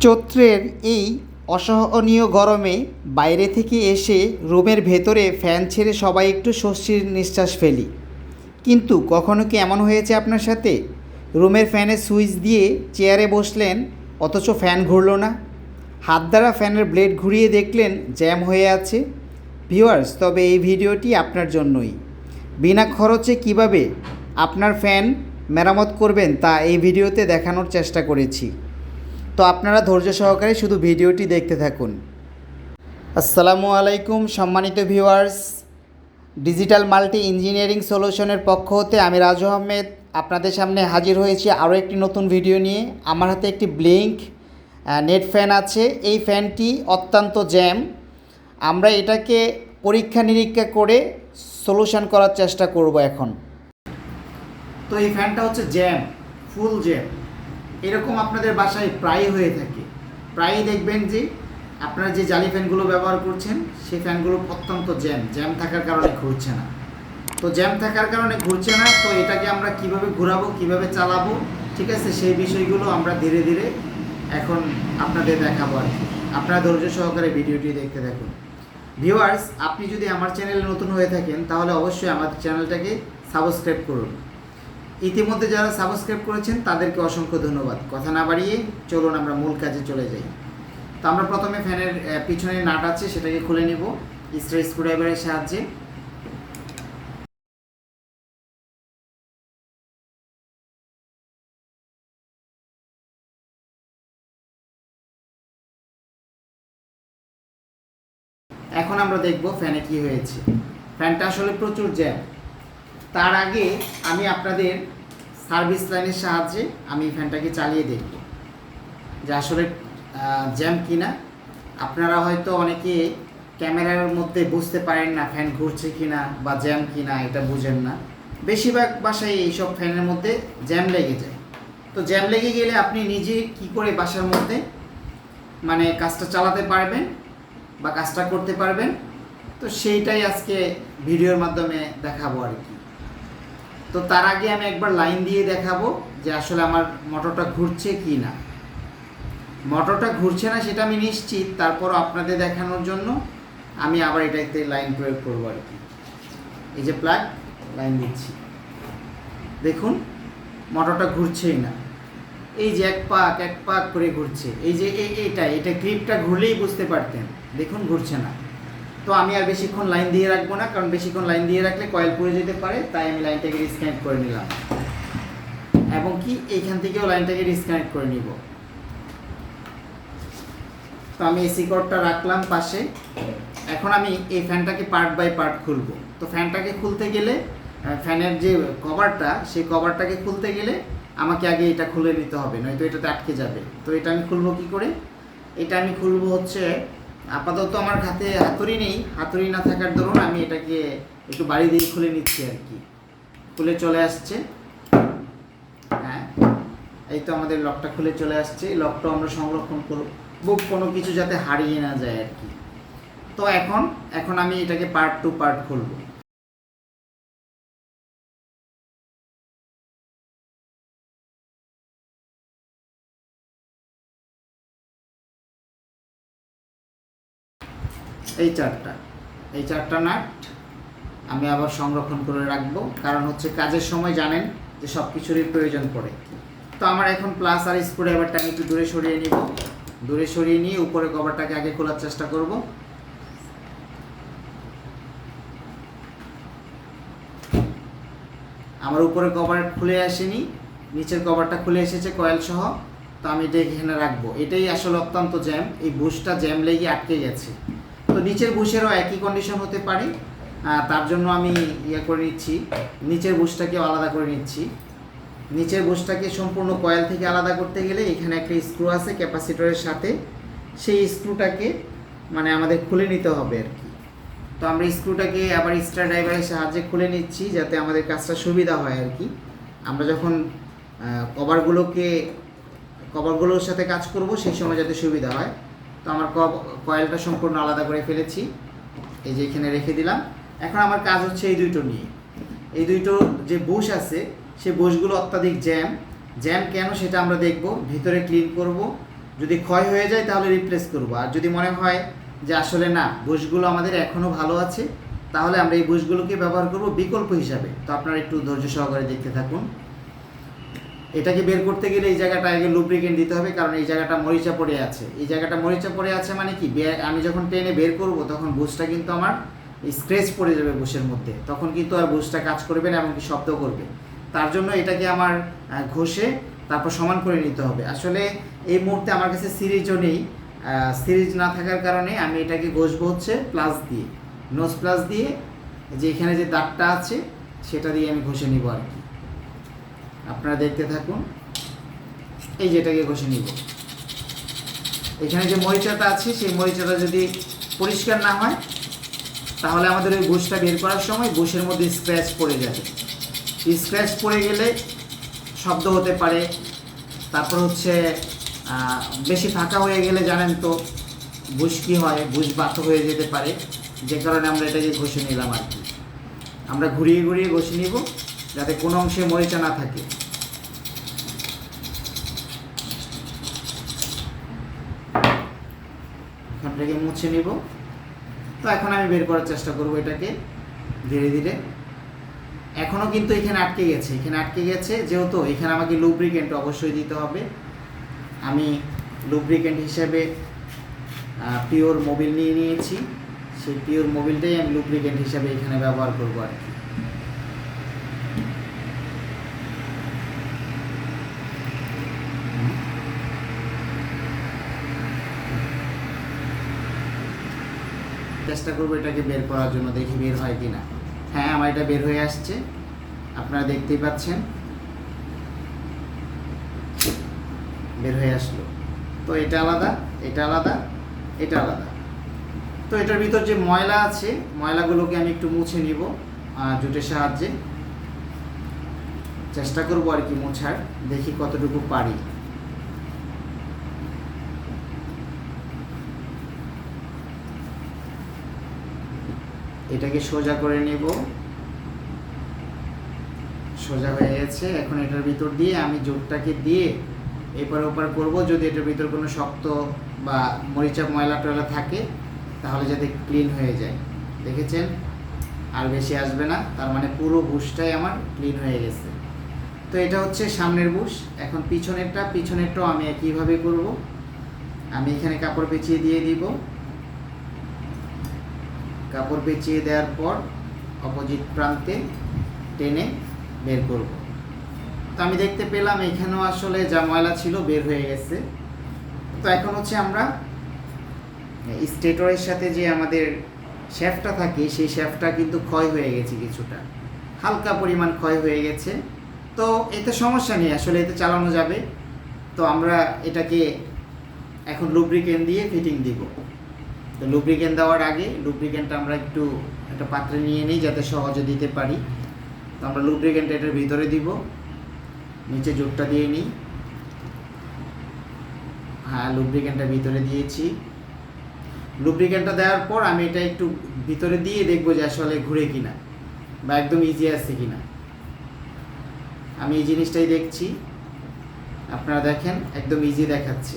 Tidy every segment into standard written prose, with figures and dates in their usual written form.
চৈত্রের এই অসহনীয় গরমে বাইরে থেকে এসে রুমের ভেতরে ফ্যান ছেড়ে সবাই একটু স্বস্তির নিঃশ্বাস ফেলি। কিন্তু কখনো কি এমন হয়েছে আপনার সাথে, রুমের ফ্যানের সুইচ দিয়ে চেয়ারে বসলেন অথচ ফ্যান ঘুরল না? হাত দ্বারা ফ্যানের ব্লেড ঘুরিয়ে দেখলেন জ্যাম হয়ে আছে। ভিউয়ার্স, তবে এই ভিডিওটি আপনার জন্যই। বিনা খরচে কিভাবে আপনার ফ্যান মেরামত করবেন তা এই ভিডিওতে দেখানোর চেষ্টা করেছি। তো আপনারা ধৈর্য সহকারে শুধু ভিডিওটি দেখতে থাকুন। আসসালামু আলাইকুম সম্মানিত ভিউয়ার্স, ডিজিটাল মাল্টি ইঞ্জিনিয়ারিং সলিউশনের পক্ষ হতে আমি রাজু আহমেদ আপনাদের সামনে হাজির হয়েছি আরও একটি নতুন ভিডিও নিয়ে। আমার হাতে একটি ব্লিঙ্ক নেট ফ্যান আছে। এই ফ্যানটি অত্যন্ত জ্যাম। আমরা এটাকে পরীক্ষা নিরীক্ষা করে সলিউশন করার চেষ্টা করব এখন। তো এই ফ্যানটা হচ্ছে জ্যাম, ফুল জ্যাম। এরকম আপনাদের বাসায় প্রায়ই হয়ে থাকে। প্রায়ই দেখবেন যে আপনারা যে জালি ফ্যানগুলো ব্যবহার করছেন সেই ফ্যানগুলো অত্যন্ত জ্যাম থাকার কারণে ঘুরছে না। তো জ্যাম থাকার কারণে ঘুরছে না, তো এটাকে আমরা কিভাবে ঘোরাবো, কিভাবে চালাবো, ঠিক আছে, সেই বিষয়গুলো আমরা ধীরে ধীরে এখন আপনাদের দেখাবো আর কি। আপনারা ধৈর্য সহকারে ভিডিওটি দেখতে থাকুন। ভিউয়ার্স, আপনি যদি আমার চ্যানেলে নতুন হয়ে থাকেন তাহলে অবশ্যই আমার চ্যানেলটাকে সাবস্ক্রাইব করুন। ইতিমধ্যে যারা সাবস্ক্রাইব করেছেন তাদেরকে অসংখ্য ধন্যবাদ। কথা না বাড়িয়ে চলুন আমরা মূল কাজে চলে যাই। তো আমরা প্রথমে ফ্যানের পিছনে নাট আছে সেটাকে খুলে নেব স্ক্রুড্রাইভারের সাহায্যে। এখন আমরা দেখব ফ্যানে কি হয়েছে। ফ্যানটা আসলে প্রচুর জ্যাম। তার আগে আমি আপনাদের সার্ভিস লাইনের সাহায্যে আমি ফ্যানটাকে চালিয়ে দেখব যে আসলে জ্যাম কিনা। আপনারা হয়তো অনেকে ক্যামেরার মধ্যে বুঝতে পারেন না ফ্যান ঘুরছে কিনা বা জ্যাম কিনা, এটা বুঝেন না। বেশিরভাগ বাসায় এইসব ফ্যানের মধ্যে জ্যাম লেগে যায়। তো জ্যাম লেগে গেলে আপনি নিজে কি করে বাসার মধ্যে মানে কাজটা চালাতে পারবেন বা কাজটা করতে পারবেন, তো সেইটাই আজকে ভিডিওর মাধ্যমে দেখাবো আর কি। তো তার আগে আমি একবার লাইন দিয়ে দেখাবো যে আসলে আমার মোটরটা ঘুরছে কি না। মোটরটা ঘুরছে না সেটা আমি নিশ্চিত, তারপর আপনাদের দেখানোর জন্য আমি আবার এটাতে লাইন প্রয়োগ করবো আর কি। এই যে প্লাগ লাইন দিচ্ছি, দেখুন মোটরটা ঘুরছেই না। এই যে এক পাক করে ঘুরছে। এই যে এটা ক্লিপটা ঘুরলেই বুঝতে পারতেন, দেখুন ঘুরছে না। তো আমি আর বেশিক্ষণ লাইন দিয়ে রাখবো না, কারণ বেশিক্ষণ লাইন দিয়ে রাখলে কয়েল পুড়ে যেতে পারে, তাই আমি লাইনটাকে ডিসকানেক্ট করে নিলাম এবং কি এইখান থেকেও লাইনটাকে ডিসকানেক্ট করে নিব। তো আমি এসি কর্ডটা রাখলাম পাশে। এখন আমি এই ফ্যানটাকে পার্ট বাই পার্ট খুলবো। তো ফ্যানটাকে খুলতে গেলে ফ্যানের যে কভারটা, সেই কভারটাকে খুলতে গেলে আমাকে আগে এটা খুলে নিতে হবে, নয়তো এটাতে আটকে যাবে। তো এটা আমি খুলবো কি করে? এটা আমি খুলবো হচ্ছে, আপাতত আমার হাতে হাতুড়ি নেই, হাতুড়ি না থাকার দরুন আমি এটাকে একটু বাড়ি দিয়ে খুলে নিচ্ছি আর কি। খুলে চলে আসছে। হ্যাঁ, এই তো আমাদের লকটা খুলে চলে আসছে। লকটাও আমরা সংরক্ষণ করবো কোনো কিছু যাতে হারিয়ে না যায় আর কি। তো এখন আমি এটাকে পার্ট টু পার্ট খুলবো। এই চারটা নাট আমি আবার সংরক্ষণ করে রাখবো, কারণ হচ্ছে কাজের সময় জানেন যে সব কিছুরই প্রয়োজন পড়ে। তো আমার এখন প্লাস আর স্ক্রুড্রাইভারটা আমি একটু দূরে সরিয়ে নিব। দূরে সরিয়ে নিয়ে উপরে কভারটাকে আগে খোলার চেষ্টা করব। আমার উপরে কভার খুলে আসেনি, নিচের কভারটা খুলে এসেছে কয়েল সহ। তো আমি এটা এখানে রাখবো। এটাই আসলে অত্যন্ত জ্যাম, এই বুশটা জ্যাম লেগে আটকে গেছে। তো নিচের বুশেরও একই কন্ডিশন হতে পারে, তার জন্য আমি করে নিচ্ছি, নিচের বুশটাকেও আলাদা করে নিচ্ছি। নিচের বুশটাকে সম্পূর্ণ কয়েল থেকে আলাদা করতে গেলে এখানে একটা স্ক্রু আছে ক্যাপাসিটরের সাথে, সেই স্ক্রুটাকে মানে আমাদের খুলে নিতে হবে আর কি। তো আমরা স্ক্রুটাকে আবার স্ক্রুড্রাইভারের সাহায্যে খুলে নিচ্ছি যাতে আমাদের কাজটা সুবিধা হয় আর কি। আমরা যখন কভারগুলোর সাথে কাজ করব সেই সময় যাতে সুবিধা হয়। তো আমার কয়েলটা সম্পূর্ণ আলাদা করে ফেলেছি, এই যে এখানে রেখে দিলাম। এখন আমার কাজ হচ্ছে এই দুটো নিয়ে। এই দুটো যে বুশ আছে সেই বুশগুলো অত্যাধিক জ্যাম কেন সেটা আমরা দেখব, ভিতরে ক্লিন করব যদি ক্ষয় হয়ে যায় তাহলে রিপ্লেস করব। আর যদি মনে হয় যে আসলে না, বুশগুলো আমাদের এখনও ভালো আছে, তাহলে আমরা এই বুশগুলোকে ব্যবহার করব বিকল্প হিসাবে। তো আপনারা একটু ধৈর্য সহকারে দেখতে থাকুন। এটাকে বের করতে গেলে এই জায়গাটা আগে লুব্রিকেন্ট দিতে হবে, কারণ এই জায়গাটা মরিচা পড়ে আছে। এই জায়গাটা মরিচা পড়ে আছে মানে কি, আমি যখন টেনে বের করব তখন বুশটা কিন্তু আমার স্ক্র্যাচ পড়ে যাবে বুশের মধ্যে, তখন কিন্তু আর বুশটা কাজ করবে না, এমনকি শব্দ করবে। তার জন্য এটাকে আমার ঘষে তারপর সমান করে নিতে হবে। আসলে এই মুহূর্তে আমার কাছে সিরিজও নেই, সিরিজ না থাকার কারণে আমি এটাকে ঘষবো হচ্ছে প্লাস দিয়ে, নোজ প্লাস দিয়ে, যে এখানে যে দাগটা আছে সেটা দিয়ে আমি ঘষে নিব আর কি। আপনারা দেখতে থাকুন। এই যেটাকে ঘষে নিব, এখানে যে মরিচাটা আছে সেই মরিচাটা যদি পরিষ্কার না হয় তাহলে আমাদের ওই বুশটা বের করার সময় বুশের মধ্যে স্ক্র্যাচ পড়ে যাবে। স্ক্র্যাচ পড়ে গেলে শব্দ হতে পারে, তারপর হচ্ছে বেশি ফাঁকা হয়ে গেলে জানেন তো বুশ কী হয়, বুশ বাত হয়ে যেতে পারে, যে কারণে আমরা এটাকে ঘষে নিলাম আর কি। আমরা ঘুরিয়ে ঘুরিয়ে ঘষে নিব যাতে কোনো অংশে মরিচা না থাকে। এখানটাকে মুছে নিব। তো এখন আমি বের করার চেষ্টা করব এটাকে ধীরে ধীরে। এখনও কিন্তু এখানে আটকে গেছে, যেহেতু এখানে আমাকে লুব্রিকেন্ট অবশ্যই দিতে হবে। আমি লুব্রিকেন্ট হিসেবে পিওর মোবিল নিয়ে নিয়েছি, সেই পিওর মোবিলটাই আমি লুব্রিকেন্ট হিসেবে এখানে ব্যবহার করব আর কি। চেষ্টা করবো এটাকে বের করার জন্য, দেখি বের হয় কিনা। হ্যাঁ, আমার এটা বের হয়ে আসছে, আপনারা দেখতেই পাচ্ছেন বের হয়ে আসলো। তো এটা আলাদা, এটা আলাদা, এটা আলাদা। তো এটার ভিতর যে ময়লা আছে, ময়লাগুলোকে আমি একটু মুছে নিব জুটের সাহায্যে। চেষ্টা করবো আর কি মোছার, দেখি কতটুকু পারি। এটাকে সোজা করে নেব, সোজা হয়ে গেছে। এখন এটার ভিতর দিয়ে আমি জোটটাকে দিয়ে এপার ওপার করব, যদি এটার ভিতর কোনো শক্ত বা মরিচা ময়লা টয়লা থাকে তাহলে যাতে ক্লিন হয়ে যায়। দেখেছেন, আর বেশি আসবে না, তার মানে পুরো বুশটাই আমার ক্লিন হয়ে গেছে। তো এটা হচ্ছে সামনের বুশ। এখন পিছনেরটাও আমি একইভাবে করব। আমি এখানে কাপড় পেঁচিয়ে দিয়ে দিব, কাপড় পেঁচিয়ে দেওয়ার পর অপোজিট প্রান্তে টেনে বের করব। তো আমি দেখতে পেলাম এখানেও আসলে যা ময়লা ছিল বের হয়ে গেছে। তো এখন হচ্ছে আমরা স্টেটরের সাথে যে আমাদের শ্যাফটটা থাকে, সেই শ্যাফটটা কিন্তু ক্ষয় হয়ে গেছে, কিছুটা হালকা পরিমাণ ক্ষয় হয়ে গেছে। তো এতে সমস্যা নেই, আসলে এতে চালানো যাবে। তো আমরা এটাকে এখন লুব্রিকেন্ট দিয়ে ফিটিং দিব। তো লুব্রিকেন্ট দেওয়ার আগে লুব্রিকেন্টটা আমরা একটু একটা পাত্রে নিয়ে নিই যাতে সহজে দিতে পারি। তো আমরা লুব্রিকেন্ট এটার ভিতরে দিব, নিচে জোটটা দিয়ে নিই। হ্যাঁ, লুব্রিকেন্টটা ভিতরে দিয়েছি। লুব্রিকেন্টটা দেওয়ার পর আমি এটা একটু ভিতরে দিয়ে দেখবো যে আসলে ঘুরে কিনা বা একদম ইজি আছে কিনা। আমি এই জিনিসটাই দেখছি, আপনারা দেখেন একদম ইজি দেখাচ্ছে।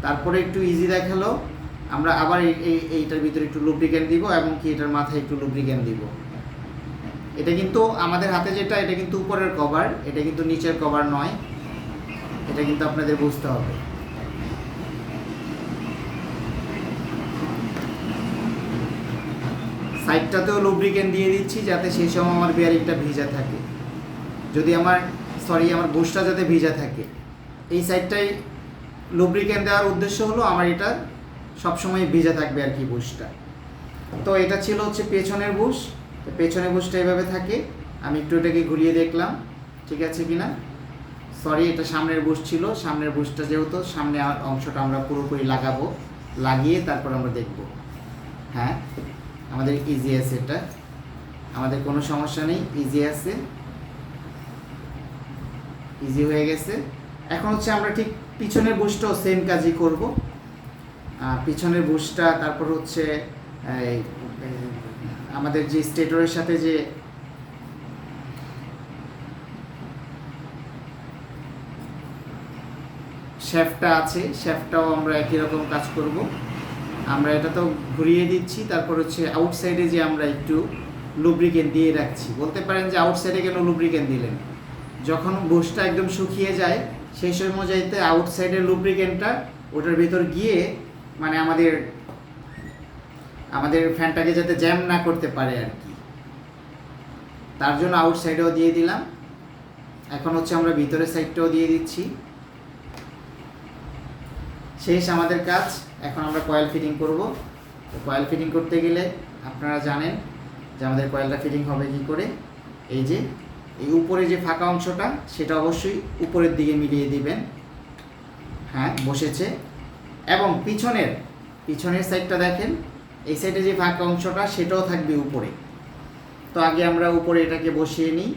তারপরে একটু ইজি দেখালো, আমরা আবার এইটার ভিতরে একটু লুব্রিকেন্ট দিব এবং কি এটার মাথায় একটু লুব্রিকেন্ট দিব। এটা কিন্তু আমাদের হাতে যেটা, এটা কিন্তু উপরের কভার, এটা কিন্তু নিচের কভার নয়, এটা কিন্তু আপনাদের বুঝতে হবে। সাইডটাতেও লুব্রিকেন্ট দিয়ে দিচ্ছি যাতে সেই সময় আমার বেয়ারিংটা ভিজা থাকে, যদি আমার বুশটা যাতে ভিজা থাকে। এই সাইডটাই লুব্রিকেন্ট দেওয়ার উদ্দেশ্য হলো আমার এটা সবসময় ভিজা থাকবে আর কি বুশটা। তো এটা ছিল হচ্ছে পেছনের বুশ। তো পেছনের বুশটা এভাবে থাকে। আমি একটু এটাকে ঘুরিয়ে দেখলাম ঠিক আছে কিনা। এটা সামনের বুশ ছিল, সামনের বুশটা যেহেতু সামনে অংশটা আমরা পুরোপুরি লাগাবো, লাগিয়ে তারপর আমরা দেখব। হ্যাঁ, আমাদের ইজি আছে, এটা আমাদের কোনো সমস্যা নেই, ইজি আছে, ইজি হয়ে গেছে। এখন হচ্ছে আমরা ঠিক পিছনের বুশটাও সেম কাজই করব। পিছনের বুশটা তারপর হচ্ছে আমাদের যে স্টেটরের সাথে যে শ্যাফটটা আছে, শ্যাফটটাও আমরা একই রকম কাজ করব। আমরা এটা তো ঘুরিয়ে দিচ্ছি, তারপর হচ্ছে আউটসাইডে যে আমরা একটু লুব্রিকেন্ট দিয়ে রাখছি। বলতে পারেন যে আউটসাইডে কেন লুব্রিকেন্ট দিলেন, যখন বুশটা একদম শুকিয়ে যায় সেই সময় যাইতে আউটসাইডের লুব্রিকেন্টটা ওটার ভিতর গিয়ে মানে আমাদের ফ্যানটাকে যাতে জ্যাম না করতে পারে আর কি, তার জন্য আউটসাইডেও দিয়ে দিলাম। এখন হচ্ছে আমরা ভিতরের সাইডটাও দিয়ে দিচ্ছি। শেষ আমাদের কাজ। এখন আমরা কয়েল ফিটিং করব। তো কয়েল ফিটিং করতে গেলে আপনারা জানেন যে আমাদের কয়েলটা ফিটিং হবে কি করে। এই যে এই উপরে যে ফাঁকা অংশটা সেটা অবশ্যই উপরের দিকে মিলিয়ে দিবেন। হ্যাঁ, বসেছে। এবং পিছনের সাইডটা দেখেন, এই সাইডে যে ফাঁকা অংশটা সেটাও থাকবে উপরে। তো আগে আমরা উপরে এটাকে বসিয়ে নিই।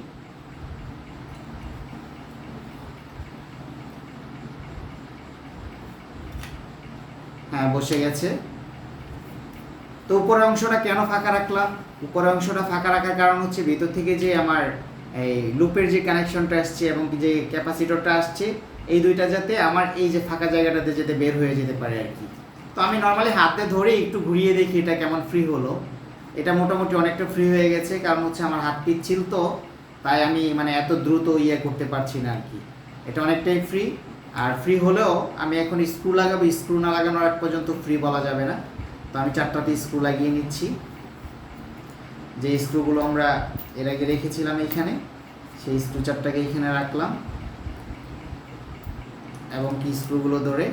হ্যাঁ, বসে গেছে। তো উপরের অংশটা কেন ফাঁকা রাখলাম? উপরের অংশটা ফাঁকা রাখার কারণ হচ্ছে ভিতর থেকে যে আমার এই লুপের যে কানেকশনটা আসছে এবং যে ক্যাপাসিটরটা আসছে, এই দুইটা যাতে আমার এই যে ফাঁকা জায়গাটাতে যাতে বের হয়ে যেতে পারে আর কি। তো আমি নর্মালি হাতে ধরে একটু ঘুরিয়ে দেখি এটা কেমন ফ্রি হলো। এটা মোটামুটি অনেকটা ফ্রি হয়ে গেছে, কারণ হচ্ছে আমার হাত পিচ্ছিল তো, তাই আমি মানে এত দ্রুত করতে পারছি না আর কি। এটা অনেকটাই ফ্রি। আর ফ্রি হলেও আমি এখন স্ক্রু লাগাবো, স্ক্রু না লাগানোর আগ পর্যন্ত ফ্রি বলা যাবে না। তো আমি 4টাতে স্ক্রু লাগিয়ে নিচ্ছি। যে স্ক্রুগুলো আমরা এর আগে রেখেছিলাম এখানে, সেই স্ক্রু 4টাকে এখানে রাখলাম এবং কি স্ক্রুগুলো ধরে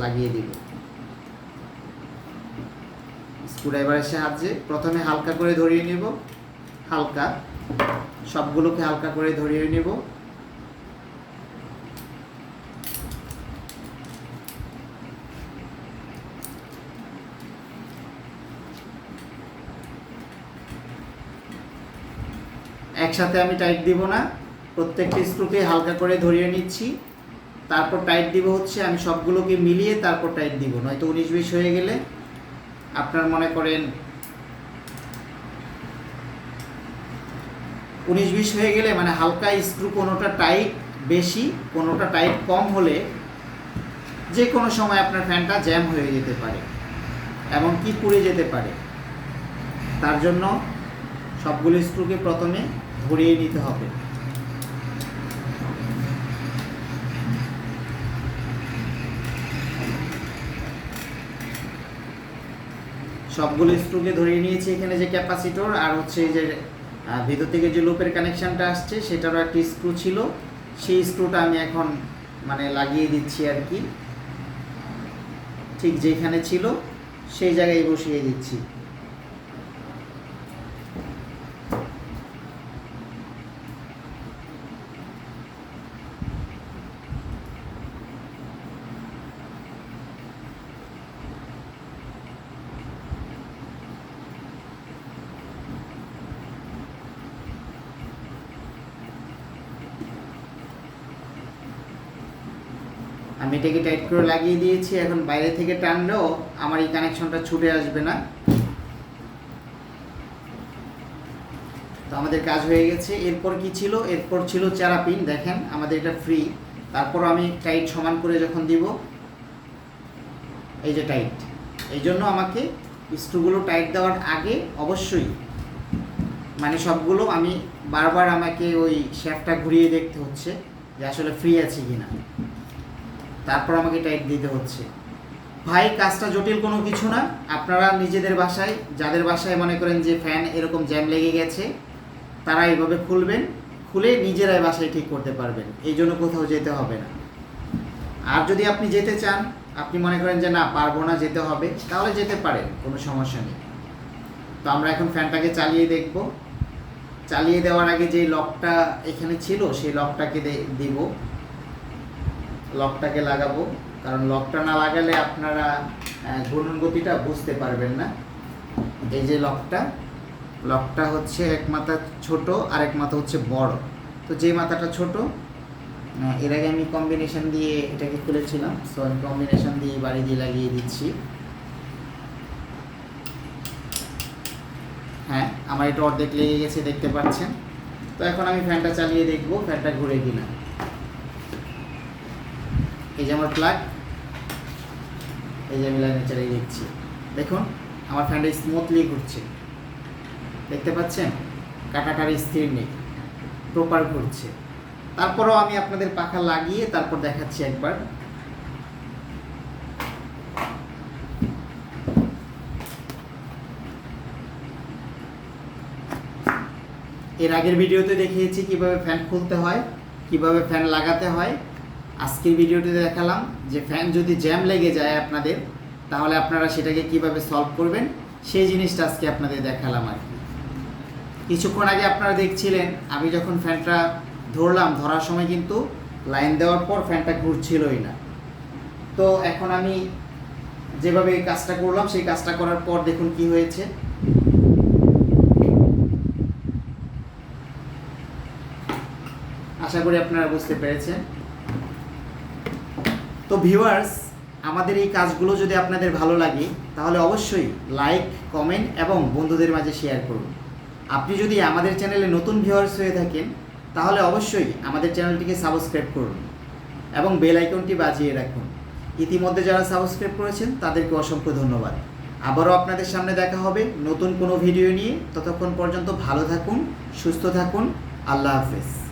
লাগিয়ে দিব। স্ক্রুড্রাইভারের সাহায্যে প্রথমে হালকা করে ধরিয়ে নেব, হালকা সবগুলোকে হালকা করে ধরিয়ে নেব। একসাথে আমি টাইট দিব না, প্রত্যেকটি স্ক্রুকে হালকা করে ধরিয়ে নিচ্ছি। তারপর টাইট দিব হচ্ছে আমি সবগুলোকে মিলিয়ে তারপর টাইট দিব, নয়তো 19-20 হয়ে গেলে আপনার মনে করেন 19-20 হয়ে গেলে মানে হালকা স্ক্রু কোনোটা টাইট বেশি কোনোটা টাইট কম হলে যে কোনো সময় আপনার ফ্যানটা জ্যাম হয়ে যেতে পারে, এমনকি পুড়ে যেতে পারে। তার জন্য সবগুলো স্ক্রুকে প্রথমে ধরিয়ে নিতে হবে। সবগুলো স্ক্রুকে ধরিয়ে নিয়েছি। এখানে যে ক্যাপাসিটর আর হচ্ছে যে ভিতর থেকে যে লুপের কানেকশানটা আসছে সেটারও একটি স্ক্রু ছিল, সেই স্ক্রুটা আমি এখন মানে লাগিয়ে দিচ্ছি আর কি। ঠিক যেখানে ছিল সেই জায়গায় বসিয়ে দিচ্ছি। আমি এটাকে টাইট করে লাগিয়ে দিয়েছি। এখন বাইরে থেকে টানলেও আমার এই কানেকশনটা ছুটে আসবে না। তো আমাদের কাজ হয়ে গেছে। এরপর কি ছিল? এরপর ছিল চারা পিন। দেখেন আমাদের এটা ফ্রি। তারপর আমি টাইট সমান করে যখন দিব, এই যে টাইট, এই জন্য আমাকে স্ক্রুগুলো টাইট দেওয়ার আগে অবশ্যই মানে সবগুলো আমি বারবার আমাকে ওই শ্যাফটটা ঘুরিয়ে দেখতে হচ্ছে যে আসলে ফ্রি আছে কিনা, তারপর আমাকে টাইট দিতে হচ্ছে। ভাই কাজটা জটিল কোনো কিছু না। আপনারা নিজেদের বাসায়, যাদের বাসায় মনে করেন যে ফ্যান এরকম জ্যাম লেগে গেছে, তারা এইভাবে খুলবেন, খুলে নিজেরাই বাসায় ঠিক করতে পারবেন। এই জন্য কোথাও যেতে হবে না। আর যদি আপনি যেতে চান, আপনি মনে করেন যে না পারবো না, যেতে হবে, তাহলে যেতে পারেন, কোনো সমস্যা নেই। তো আমরা এখন ফ্যানটাকে চালিয়ে দেখব। চালিয়ে দেওয়ার আগে যে লকটা এখানে ছিল সেই লকটাকে দিব, লকটাকে লাগাবো, কারণ লকটা না লাগালে আপনারা ঘূর্ণন গতিটা বুঝতে পারবেন না। এই যে লকটা হচ্ছে এক মাথা ছোট আর এক মাথা হচ্ছে বড়। তো যে মাথাটা ছোট, এর আগে আমি কম্বিনেশন দিয়ে এটাকে খুলেছিলাম, সো আমি কম্বিনেশন দিয়ে বাড়ি দিয়ে লাগিয়ে দিচ্ছি। হ্যাঁ, আমার এটা অর্ধেক লেগে গেছে, দেখতে পাচ্ছেন। তো এখন আমি ফ্যানটা চালিয়ে দেখব, ফ্যানটা ঘুরে কিনা। এই যে আমার প্লাগ, এই যে আমি লাইনে চালিয়ে দিচ্ছি, দেখুন আমার ফ্যানটা স্মুথলি ঘুরছে, দেখতে পাচ্ছেন কাটাটার স্থির নেই, প্রপার ঘুরছে। তারপরেও আমি আপনাদের পাখা লাগিয়ে তারপর দেখাচ্ছি একবার। এর আগের ভিডিওতে দেখিয়েছি কিভাবে ফ্যান খুলতে হয়, কিভাবে ফ্যান লাগাতে হয়। আজকের ভিডিওতে দেখালাম যে ফ্যান যদি জ্যাম লেগে যায় আপনাদের, তাহলে আপনারা সেটাকে কিভাবে সলভ করবেন সেই জিনিসটা আজকে আপনাদের দেখালাম আর কি। কিছুক্ষণ আগে আপনারা দেখছিলেন আমি যখন ফ্যানটা ধরলাম, ধরার সময় কিন্তু লাইন দেওয়ার পর ফ্যানটা ঘুরছিলই না। তো এখন আমি যেভাবে এই কাজটা করলাম, সেই কাজটা করার পর দেখুন কি হয়েছে। আশা করি আপনারা বুঝতে পেরেছেন। তো ভিউয়ার্স, আমাদের এই কাজগুলো যদি আপনাদের ভালো লাগে তাহলে অবশ্যই লাইক, কমেন্ট এবং বন্ধুদের মাঝে শেয়ার করুন। আপনি যদি আমাদের চ্যানেলে নতুন ভিউয়ার্স হয়ে থাকেন তাহলে অবশ্যই আমাদের চ্যানেলটিকে সাবস্ক্রাইব করুন এবং বেল আইকনটি বাজিয়ে রাখুন। ইতিমধ্যে যারা সাবস্ক্রাইব করেছেন তাদেরকে অসংখ্য ধন্যবাদ। আবারও আপনাদের সামনে দেখা হবে নতুন কোনো ভিডিও নিয়ে। ততক্ষণ পর্যন্ত ভালো থাকুন, সুস্থ থাকুন। আল্লাহ হাফেজ।